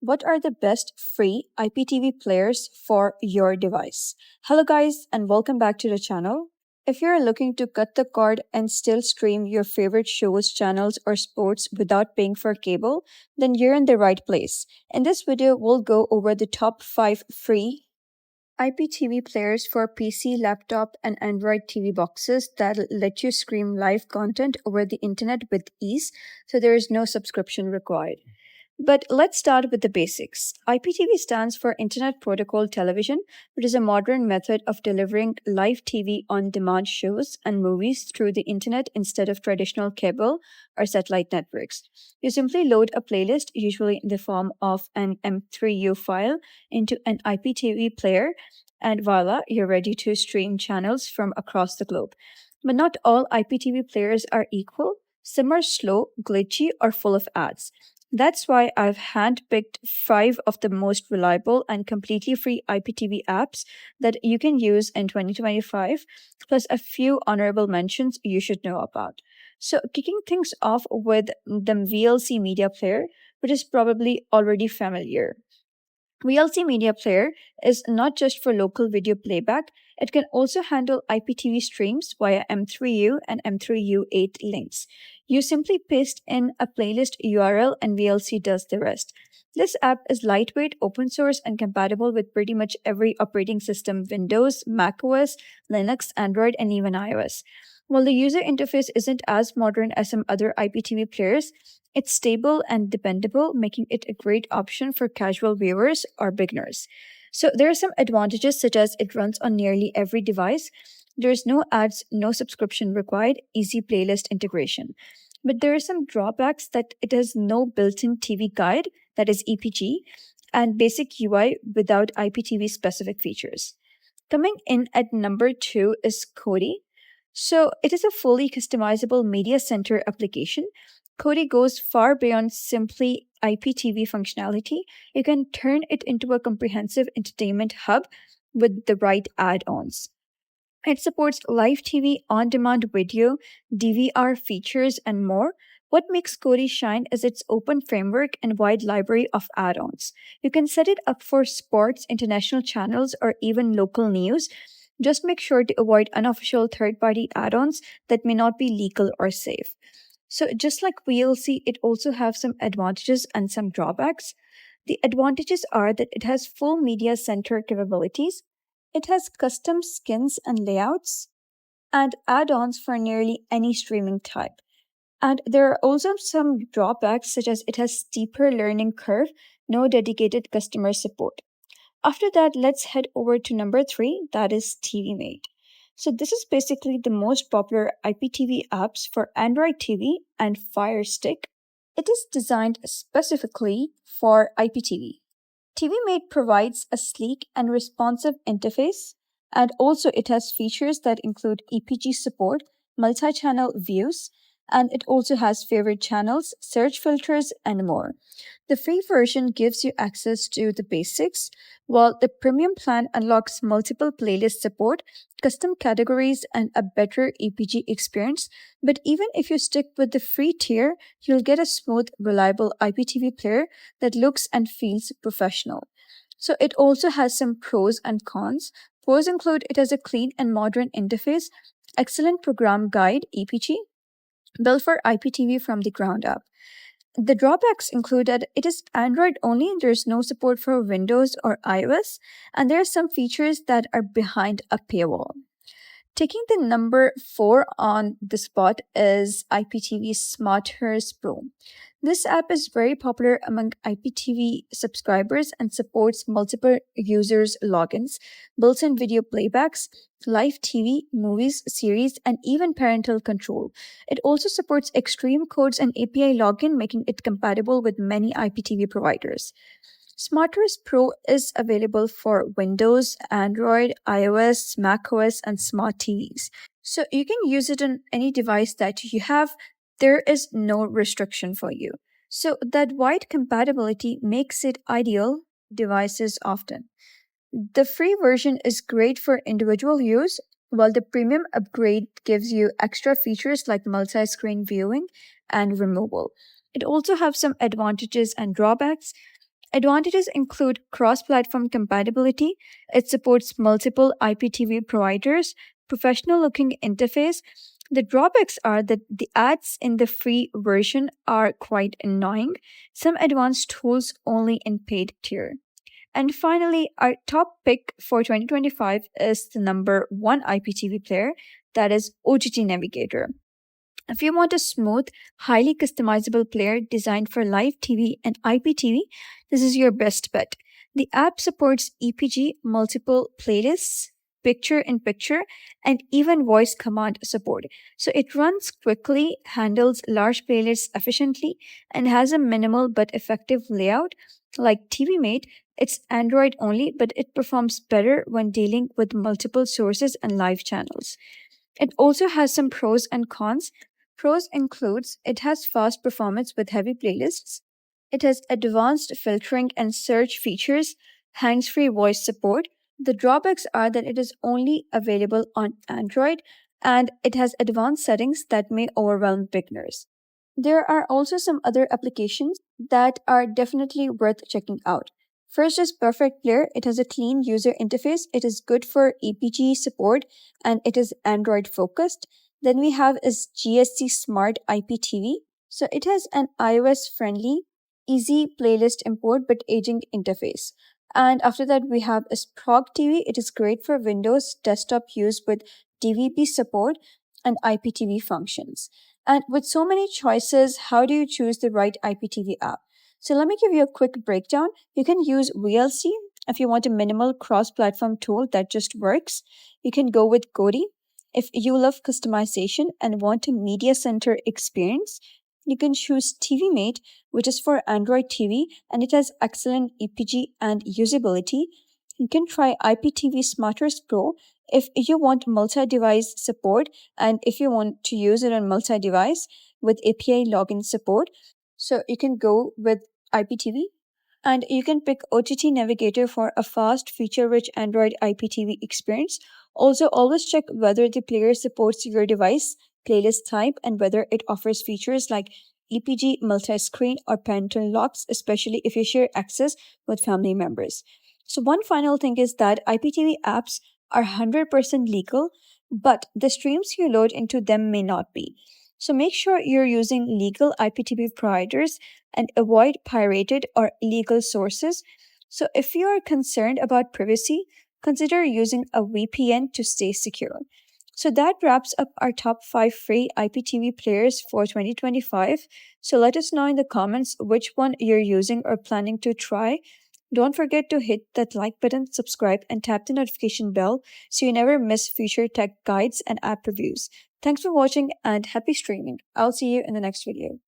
what are the best free IPTV players for your device. Hello guys and welcome back to the channel. If you're looking to cut the cord and still stream your favorite shows, channels, or sports without paying for cable, then you're in the right place. In this video, we'll go over the top 5 free IPTV players for PC, laptop, and Android TV boxes that let you stream live content over the internet with ease, so there is no subscription required. But let's start with the basics. IPTV stands for Internet Protocol Television, which is a modern method of delivering live TV on demand shows and movies through the internet instead of traditional cable or satellite networks. You simply load a playlist, usually in the form of an M3U file, into an IPTV player, and voila, you're ready to stream channels from across the globe. But not all IPTV players are equal. Some are slow, glitchy, or full of ads. That's why I've handpicked 5 of the most reliable and completely free IPTV apps that you can use in 2025, plus a few honorable mentions you should know about. So, kicking things off with the VLC Media Player, which is probably already familiar. VLC Media Player is not just for local video playback, it can also handle IPTV streams via M3U and M3U8 links. You simply paste in a playlist URL and VLC does the rest. This app is lightweight, open source, and compatible with pretty much every operating system: Windows, macOS, Linux, Android, and even iOS. While the user interface isn't as modern as some other IPTV players, it's stable and dependable, making it a great option for casual viewers or beginners. So there are some advantages, such as it runs on nearly every device. There's no ads, no subscription required, easy playlist integration. But there are some drawbacks: that it has no built-in TV guide, that is EPG, and basic UI without IPTV specific features. Coming in at number 2 is Kodi. So it is a fully customizable media center application. Kodi goes far beyond simply IPTV functionality. You can turn it into a comprehensive entertainment hub with the right add-ons. It supports live TV, on-demand video, DVR features, and more. What makes Kodi shine is its open framework and wide library of add-ons. You can set it up for sports, international channels, or even local news. Just make sure to avoid unofficial third-party add-ons that may not be legal or safe. So just like VLC, it also has some advantages and some drawbacks. The advantages are that it has full media center capabilities, it has custom skins and layouts, and add-ons for nearly any streaming type. And there are also some drawbacks, such as it has steeper learning curve, no dedicated customer support. After that, let's head over to number 3, that is TV Mate. So this is basically the most popular IPTV apps for Android TV and Fire Stick. It is designed specifically for IPTV. TVMate provides a sleek and responsive interface, and also it has features that include EPG support, multi-channel views, and it also has favorite channels, search filters, and more. The free version gives you access to the basics, while the premium plan unlocks multiple playlist support, custom categories, and a better EPG experience. But even if you stick with the free tier, you'll get a smooth, reliable IPTV player that looks and feels professional. So it also has some pros and cons. Pros include it has a clean and modern interface, excellent program guide (EPG), built for IPTV from the ground up. The drawbacks include that it is Android only, there's no support for Windows or iOS, and there are some features that are behind a paywall. Taking the number 4 on the spot is IPTV SmartHers Pro. This app is very popular among IPTV subscribers and supports multiple users' logins, built-in video playbacks, live TV, movies, series, and even parental control. It also supports extreme codes and API login, making it compatible with many IPTV providers. SmartOS Pro is available for Windows, Android, iOS, macOS, and smart TVs. So you can use it on any device that you have. There is no restriction for you. So that wide compatibility makes it ideal devices often. The free version is great for individual use, while the premium upgrade gives you extra features like multi-screen viewing and removal. It also has some advantages and drawbacks. Advantages include cross platform compatibility, it supports multiple IPTV providers, professional looking interface. The drawbacks are that the ads in the free version are quite annoying, some advanced tools only in paid tier. And finally, our top pick for 2025 is the number one IPTV player, that is OTT Navigator. If you want a smooth, highly customizable player designed for live TV and IPTV, this is your best bet. The app supports EPG, multiple playlists, picture in picture, and even voice command support. So it runs quickly, handles large playlists efficiently, and has a minimal but effective layout. Like TV Mate, it's Android only, but it performs better when dealing with multiple sources and live channels. It also has some pros and cons. Pros includes it has fast performance with heavy playlists. It has advanced filtering and search features, hands-free voice support. The drawbacks are that it is only available on Android and it has advanced settings that may overwhelm beginners. There are also some other applications that are definitely worth checking out. First is Perfect Player. It has a clean user interface. It is good for EPG support and it is Android focused. Then we have is GSC Smart IPTV. So it has an iOS friendly, easy playlist import but aging interface. And after that we have is Prog TV. It is great for Windows desktop use with DVB support and IPTV functions. And with so many choices, how do you choose the right IPTV app? So let me give you a quick breakdown. You can use VLC if you want a minimal cross-platform tool that just works. You can go with Kodi. If you love customization and want a media center experience, you can choose TV Mate, which is for Android TV and it has excellent EPG and usability. You can try IPTV Smarters Pro if you want multi-device support and if you want to use it on multi-device with API login support. So you can go with IPTV and you can pick OTT Navigator for a fast, feature-rich Android IPTV experience. Also, always check whether the player supports your device, playlist type, and whether it offers features like EPG, multi-screen, or parental locks, especially if you share access with family members. So one final thing is that IPTV apps are 100% legal, but the streams you load into them may not be. So make sure you're using legal IPTV providers and avoid pirated or illegal sources. So if you are concerned about privacy, consider using a VPN to stay secure. So that wraps up our top 5 free IPTV players for 2025. So let us know in the comments which one you're using or planning to try. Don't forget to hit that like button, subscribe, and tap the notification bell so you never miss future tech guides and app reviews. Thanks for watching and happy streaming. I'll see you in the next video.